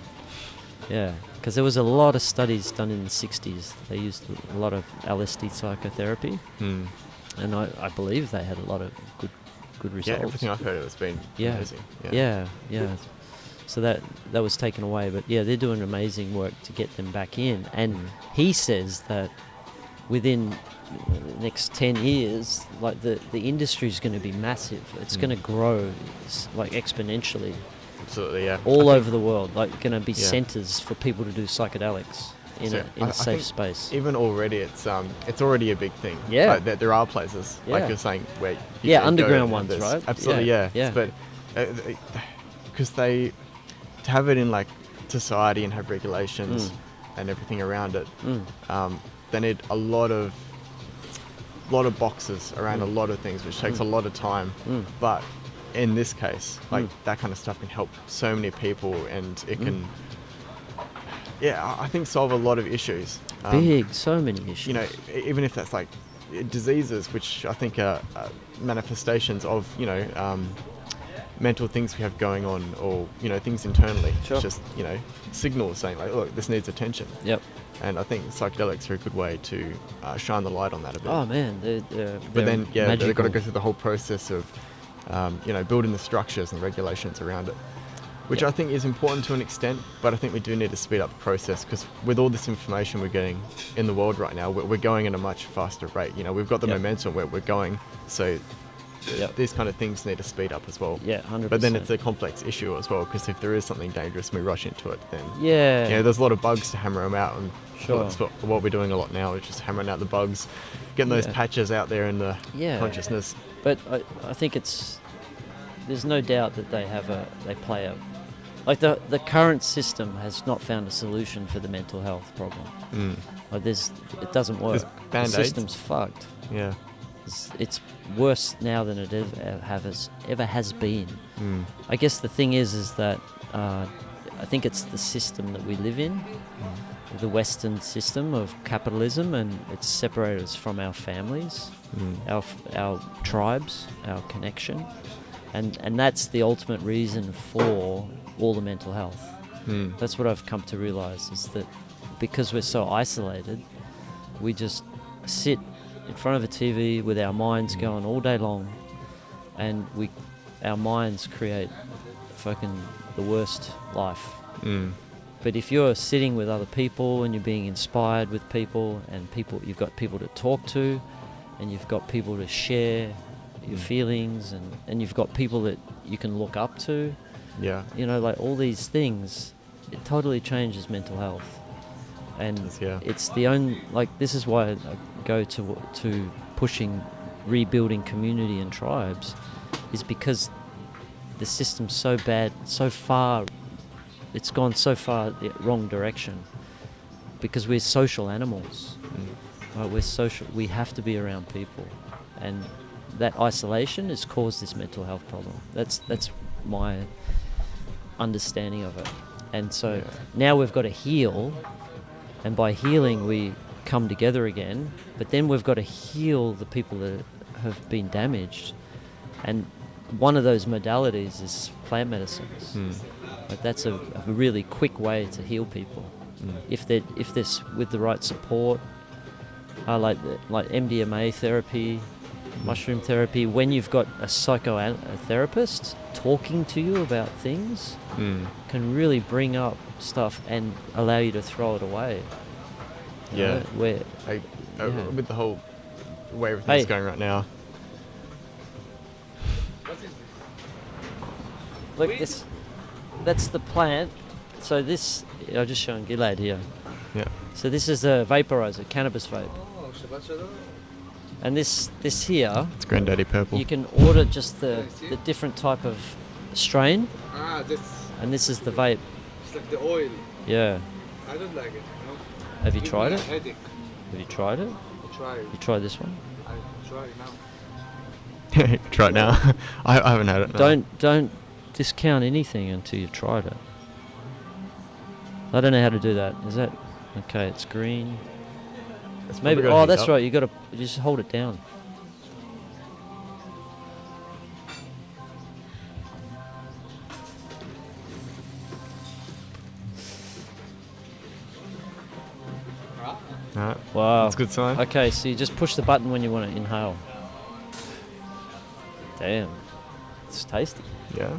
Yeah, because there was a lot of studies done in the 60s. They used a lot of LSD psychotherapy, and I believe they had a lot of good results. Yeah, everything I've heard has been amazing. Yeah. So that was taken away, but yeah, they're doing amazing work to get them back in. And he says that within the next 10 years, like the industry is going to be massive. It's going to grow like exponentially. Absolutely, yeah. All over the world, like going to be centers for people to do psychedelics in a safe space. Even already, it's already a big thing. Yeah. Like, there are places, like you're saying, where you can underground go ones, right? Absolutely, yeah. But because to have it in like society and have regulations and everything around it, they need a lot of boxes around a lot of things, which takes a lot of time. But in this case, like that kind of stuff can help so many people, and it can, I think solve a lot of issues. So many issues. You know, even if that's like diseases, which I think are manifestations of, mental things we have going on, or, things internally. Sure. It's just, signals saying like, look, this needs attention. Yep. And I think psychedelics are a good way to shine the light on that a bit. Oh man, but then, magical. they've got to go through the whole process of, building the structures and regulations around it, which I think is important to an extent, but I think we do need to speed up the process, because with all this information we're getting in the world right now, we're going at a much faster rate. We've got the momentum where we're going, so these kind of things need to speed up as well. Yeah, 100%. But then it's a complex issue as well, because if there is something dangerous and we rush into it, then there's a lot of bugs to hammer them out, and that's what we're doing a lot now, is just hammering out the bugs, getting those patches out there in the consciousness. But I think there's no doubt that they play a, like the current system has not found a solution for the mental health problem. Like it doesn't work. The system's fucked. Yeah. It's worse now than it ever has been. I guess the thing is that I think it's the system that we live in, the Western system of capitalism, and it's separated us from our families, our tribes, our connection, and that's the ultimate reason for all the mental health. That's what I've come to realize, is that because we're so isolated, we just sit in front of a TV with our minds going all day long, and our minds create fucking the worst life. But if you're sitting with other people and you're being inspired with people, and you've got people to talk to, and you've got people to share your feelings, and you've got people that you can look up to, like all these things, it totally changes mental health. And it's the only, like, this is why I go to pushing rebuilding community and tribes, is because the system's so bad, so far, it's gone so far the wrong direction, because we're social animals. Right? We're social, we have to be around people, and that isolation has caused this mental health problem. That's my understanding of it. And so now we've got to heal, and by healing we come together again, but then we've got to heal the people that have been damaged, and one of those modalities is plant medicines. Like that's a really quick way to heal people. If this with the right support, like MDMA therapy, mushroom therapy, when you've got a psychotherapist talking to you about things, can really bring up stuff and allow you to throw it away. With the whole way everything's going right now. Look, that's the plant. So this, I'll just show Gilad here. Yeah. So this is a vaporizer, cannabis vape. And this here, it's Granddaddy Purple. You can order just the different type of strain. And this is the vape. It's like the oil. Yeah. I don't like it. Have you tried it? Headache. Have you tried it? I tried. You tried this one? I try it now. Try it now. I haven't had it. No. Don't discount anything until you've tried it. I don't know how to do that. Is that okay? It's green. Maybe. Oh, that's right. You just hold it down. Alright. Wow. That's a good sign. Okay, so you just push the button when you want to inhale. Damn. It's tasty. Yeah.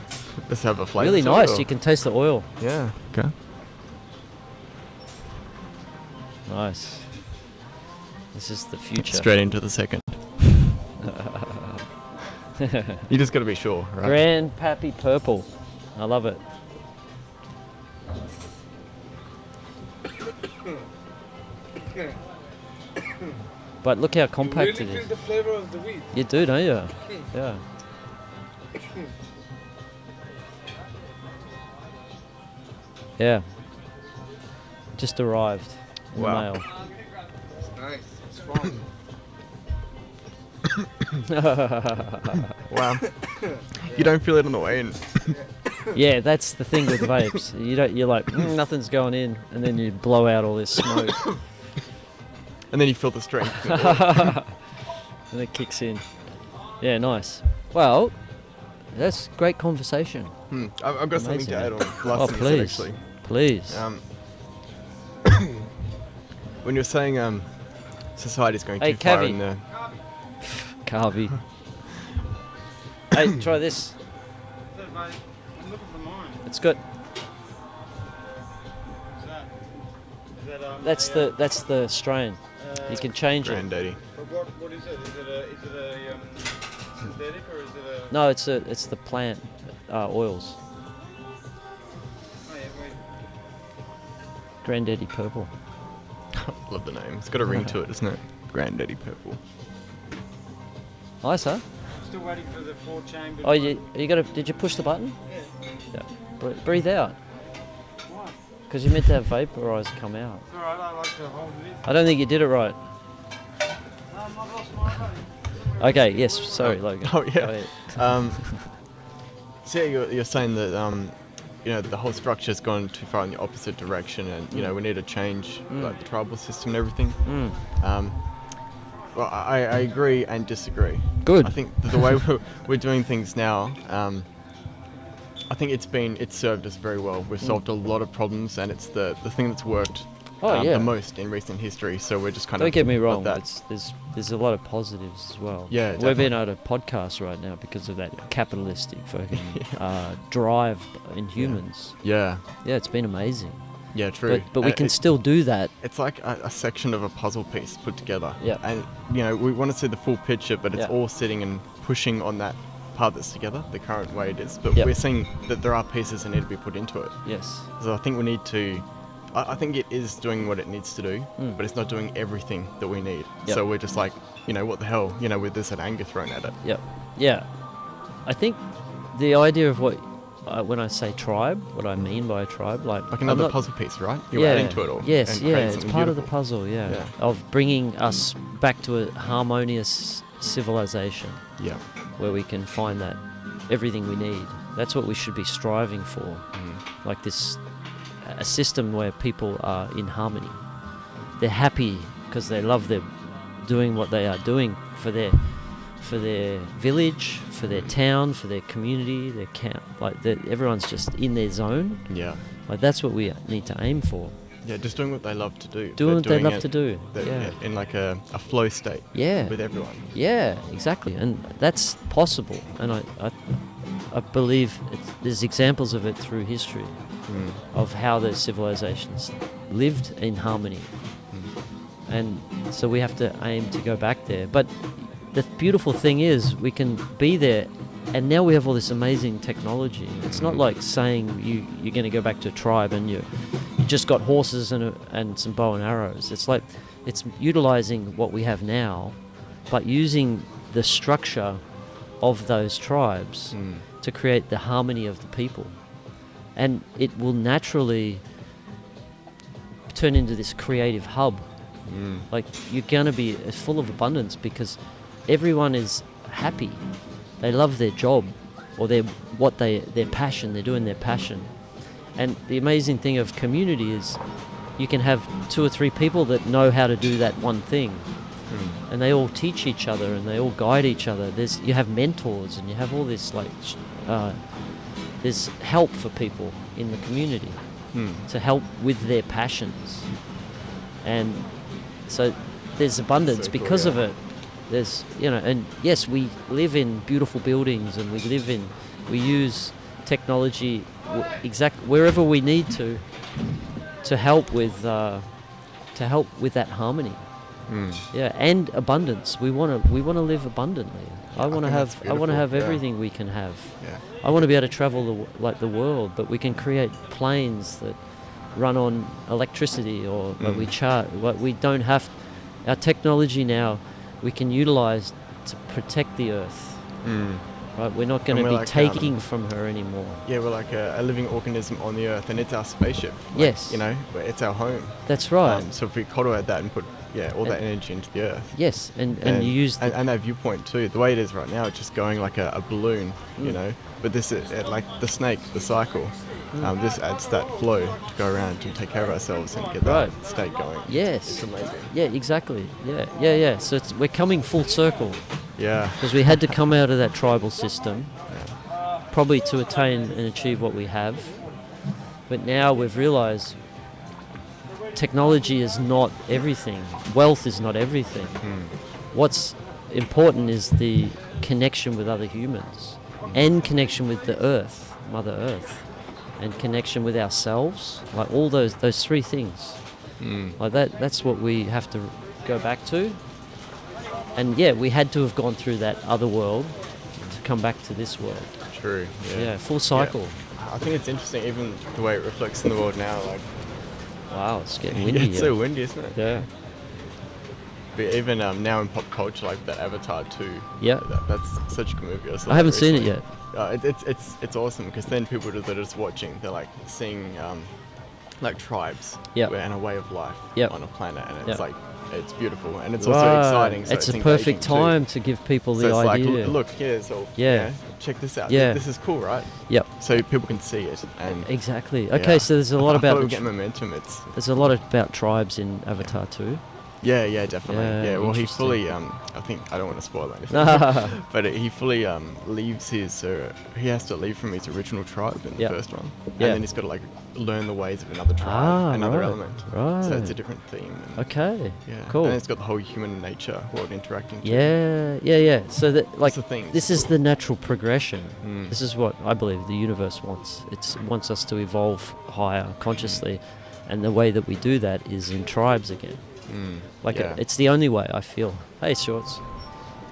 Let's have a flavour. Really to it, nice. or- You can taste the oil. Yeah. Okay. Nice. This is the future. Straight into the second. You just got to be sure, right? Grandpappy Purple. I love it. But look how compact really it feel is. the flavor of the weed. You do, don't you? Yeah. Yeah. Just arrived in Wow. the It's nice. It's strong. mail. Wow. You don't feel it on the way in. Yeah, that's the thing with vapes. You don't. You're like, nothing's going in, and then you blow out all this smoke, And then you feel the strength. and it kicks in. Yeah, nice. Well, that's great conversation. I've got something Amazing, to add man. on. Oh, Last thing you please, said, actually. please. When you're saying society's going Hey, too far Cavi. in the... Carvey. Hey, try this. I'm looking for mine. It's good. What's that? Is that That's the strain. You can change it. Granddaddy. What is it? Is it a synthetic or is it a? No, it's the plant oils. Oh yeah, wait. Granddaddy Purple. Love the name. It's got a ring to it, isn't it? Granddaddy Purple. Nice, huh? I'm still waiting for the 4-chamber. Oh, you got to. Did you push the button? Yeah. Yeah. Breathe out. Why? Because you meant to have vaporizer come out. It's alright. I like to hold it in. I don't think you did it right. No, I'm not lost my way. Okay. Yes. Sorry, Logan. Oh, Go yeah. ahead. So yeah, you're saying that the whole structure's gone too far in the opposite direction, and we need to change like the tribal system and everything. Well, I agree and disagree. Good. I think the way we're doing things now, I think it's served us very well. We've solved a lot of problems, and it's the thing that's worked Oh, yeah. the most in recent history. So we're just kind of Don't get me wrong. That. There's a lot of positives as well. Yeah, we're being able to podcast right now because of that capitalistic fucking drive in humans. Yeah, Yeah, it's been amazing. yeah, true. But we can still do that. It's like a section of a puzzle piece put together. Yeah. And, we want to see the full picture, but it's Yeah. all sitting and pushing on that part that's together, the current way it is. But Yep. we're seeing that there are pieces that need to be put into it. Yes. So I think we need to... I think it is doing what it needs to do, but it's not doing everything that we need. Yep. So we're just like, what the hell, with this at anger thrown at it. Yep. Yeah. I think the idea of what when I say tribe, what I mean by a tribe, like Another I'm not- puzzle piece, right? You're adding to it all. Yes, and yeah, creating it's something part of the beautiful. puzzle, yeah, Yeah. of bringing us back to a harmonious civilization Yeah. where we can find that everything we need. That's what we should be striving for, like a system where people are in harmony. They're happy because they love doing what they are doing for their village, for their town, for their community, their camp. Like everyone's just in their zone. Yeah. Like that's what we need to aim for. Yeah, just doing what they love to do. Doing what they doing love it to do. Yeah. In like a flow state. Yeah. With everyone. Yeah, exactly, and that's possible. And I believe there's examples of it through history of how the civilizations lived in harmony. And so we have to aim to go back there. But the beautiful thing is we can be there, and now we have all this amazing technology. It's not like saying you're going to go back to a tribe and you just got horses and some bow and arrows. It's like it's utilizing what we have now, but using the structure of those tribes to create the harmony of the people. And it will naturally turn into this creative hub. Like you're going to be full of abundance because everyone is happy. They love their job or their passion. They're doing their passion. And the amazing thing of community is you can have 2 or 3 people that know how to do that one thing. And they all teach each other and they all guide each other. You have mentors and you have all this there's help for people in the community to help with their passions. And So there's abundance So cool, because yeah. of it. There's, and yes, we live in beautiful buildings, and we use technology wherever we need to help with that harmony. Yeah, and abundance. We want to live abundantly. I want to think that's have beautiful, yeah. everything we can have. Yeah. I want to be able to travel the world, but we can create planes that run on electricity, or we charge. We don't have our technology now. We can utilize to protect the earth. Right, we're not going to And be we're like, taking from her anymore. Yeah, we're like a living organism on the earth, and it's our spaceship. Like, Yes. It's our home. That's right. So if we cultivate that and put all that energy into the earth. Yes, and you use and that viewpoint too. The way it is right now, it's just going like a balloon, But this is like the snake, the cycle. This adds that flow to go around to take care of ourselves and get that state going. Yes. It's amazing. Yeah, exactly. Yeah. So we're coming full circle. Yeah. Because we had to come out of that tribal system, probably to attain and achieve what we have. But now we've realized technology is not everything. Wealth is not everything. What's important is the connection with other humans, and connection with the earth, Mother Earth, and connection with ourselves. Like all those three things. Like that's what we have to go back to. And we had to have gone through that other world to come back to this world. True. Yeah, full cycle. Yeah. I think it's interesting, even the way it reflects in the world now. Like, wow, it's getting windy. it's so windy, isn't it? Yeah. But even now in pop culture, like that Avatar 2. Yeah. That's such a good movie. I haven't seen it yet. It's awesome, because then people that are just watching, they're like seeing like tribes and a way of life on a planet, and it's like, it's beautiful, and it's also exciting. So it's a perfect time to give people the it's idea. like, look here, so check this out. Yeah. This is cool, right? Yep. So people can see it, and exactly. Okay, so there's a lot about get momentum. There's a lot about tribes in Avatar 2. Yeah, definitely. Yeah, Well, he interesting. fully, I think, I don't want to spoil anything, but he fully leaves his, he has to leave from his original tribe in the first one, and then he's got to like learn the ways of another tribe, another element. Right. So it's a different theme. And Okay. yeah, Cool. And it's got the whole human nature world interacting. Too. Yeah. So that, like, the thing. this is the natural progression. This is what I believe the universe wants. It wants us to evolve higher consciously, and the way that we do that is in tribes again. It's the only way, I feel. Hey, Shorts.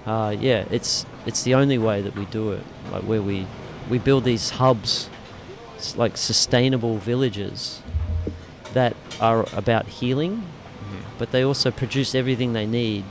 It's the only way that we do it. Like, where we build these hubs, like sustainable villages that are about healing, but they also produce everything they need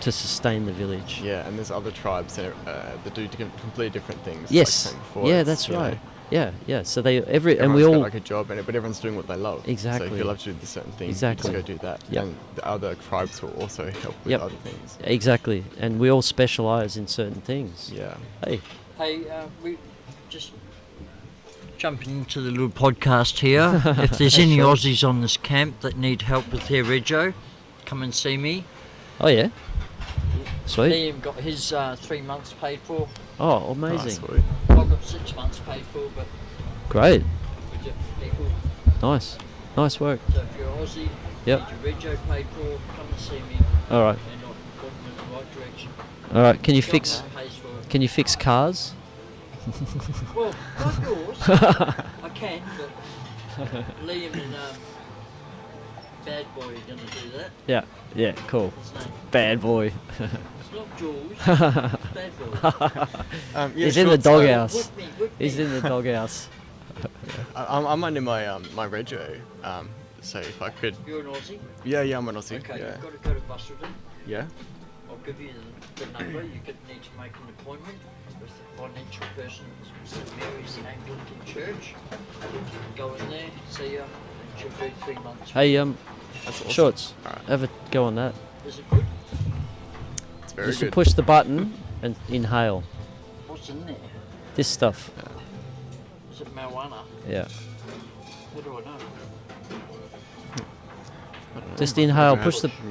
to sustain the village. Yeah, and there's other tribes that do completely different things. Yes. Like before. Yeah, It's, that's you right. know, Yeah. So and we everyone's all got like a job in it, but everyone's doing what they love. Exactly. So if you love to do certain things, Exactly. you just go do that. Yep. And the other tribes will also help with other things. Exactly, and we all specialize in certain things. Yeah. Hey, we just jumping into the little podcast here. If there's any Aussies on this camp that need help with their rego, come and see me. Oh yeah. Sweet. Liam got his 3 months paid for. Oh, amazing. Sweet. I've got 6 months paid for, but Great. for different people. Nice work. So if you're Aussie, Yep. need your rego paid for, come and see me. All right. They're not pointing in the right direction. All right. Can you God fix? pays for it. Can you fix cars? Well, not yours. I can, but Liam and Bad Boy are going to do that. Yeah. Cool. His name. Bad boy. It's not Jules. It's Bad Boy. He's in the doghouse. Whip me. He's in the doghouse. I'm under my my rego. So if I could. You're an Aussie? Yeah, I'm an Aussie. Okay, Yeah. you've got to go to Busselton. Yeah. I'll give you the number. You could need to make an appointment with the financial person at St Mary's Anglican Church. Go in there, see her, and she'll do 3 months. Hey, That's awesome. Shorts. All right. Have a go on that. Is it good? It's very You should good. push the button and inhale What's in there? this stuff. Is it marijuana? Yeah. How do I know? Just inhale. Yeah.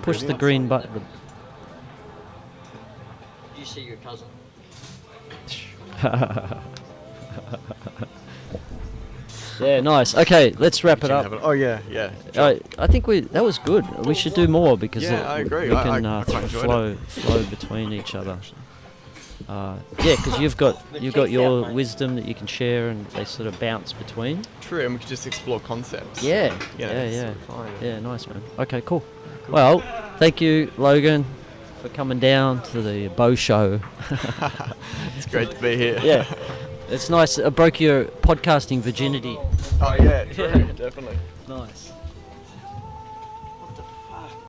Push the green button. Do you see your cousin? Yeah, nice. Okay, let's wrap it up. Oh yeah, yeah. Sure. I think that was good. We should do more because Yeah, I agree. we I can quite enjoyed flow between each other. Yeah, because you've got your wisdom that you can share, and they sort of bounce between. True, and we could just explore concepts. Yeah, You know, yeah, sort of find it. yeah. Nice, man. Okay, cool. Well, thank you, Logan, for coming down to the Boh Sho. It's great to be here. Yeah, it's nice. I broke your podcasting virginity. Oh yeah, true, definitely. Nice.